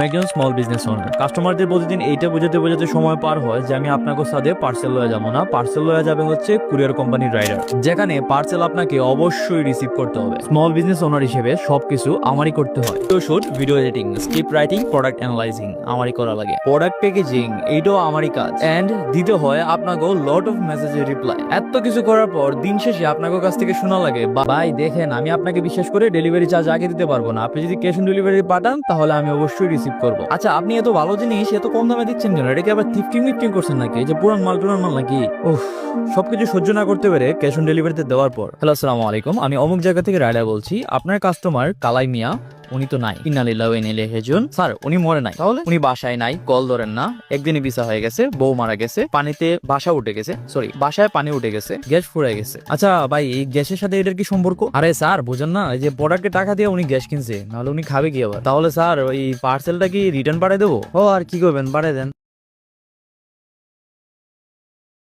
আমি একজন small business owner. কাস্টমারদের প্রতিদিন এইটা বোঝাতে বোঝাতে সময় পার হয় যে আমি আপনাকে সাথে পার্সেল লয়ে যাবো না, পার্সেল লয়ে যাবে হচ্ছে কুরিয়ার কোম্পানির রাইডার, যেখানে পার্সেল আপনাকে অবশ্যই রিসিভ করতে হবে। স্মল বিজনেস ওনার হিসেবে সবকিছু আমারই করতে হয়। Video shoot, video editing, script writing, product analysing আমারই করা লাগে। প্রোডাক্ট প্যাকেজিং এইটাও আমারই কাজ। এন্ড দিতে হয় আপনাকে লট অফ মেসেজের রিপ্লাই। এত কিছু করার পর দিন শেষে আপনাকে কাছ থেকে শোনা লাগে, ভাই দেখেন আমি আপনাকে বিশ্বাস করে ডেলিভারি চার্জ আগে দিতে পারবো না, আপনি যদি ক্যাশ অন ডেলিভারি পাঠান তাহলে আমি অবশ্যই রিসিভ করবো। আচ্ছা, আপনি এত ভালো জিনিস এত কম দামে দিচ্ছেন কেন? এটা কি আবার থিফটিং করছেন নাকি? এই যে পুরান মাল নাকি? উফ, সবকিছু সহ্য না করতে পেরে ক্যাশ অন ডেলিভারিতে দেওয়ার পর, হ্যালো আসসালামু আলাইকুম, আমি অমুক জায়গা থেকে রায়ডা বলছি। আপনার কাস্টমার কালাই মিয়া, উনি তো নাই। ইন্নালিল্লাহি ওয়া ইন্না ইলাইহি রাজিউন। স্যার উনি মরে নাই, তাহলে উনি বাসায় নাই, কল ধরেন না, একদিনই ভিসা হয়ে গেছে, বউ মারা গেছে, পানিতে বাসা উঠে গেছে, সরি বাসায় পানি উঠে গেছে, গ্যাস ফুরে গেছে। আচ্ছা ভাই, এই গ্যাসের সাথে এটার কি সম্পর্ক? আরে স্যার বুঝেন না, এই যে প্রোডাক্টের টাকা দিয়ে উনি গ্যাস কিনছে, নাহলে উনি খাবে কি আবার? তাহলে স্যার ওই পার্সেলটা কি রিটার্ন পাঠিয়ে দেবো? ও আর কি করবেন, পাঠিয়ে দেন।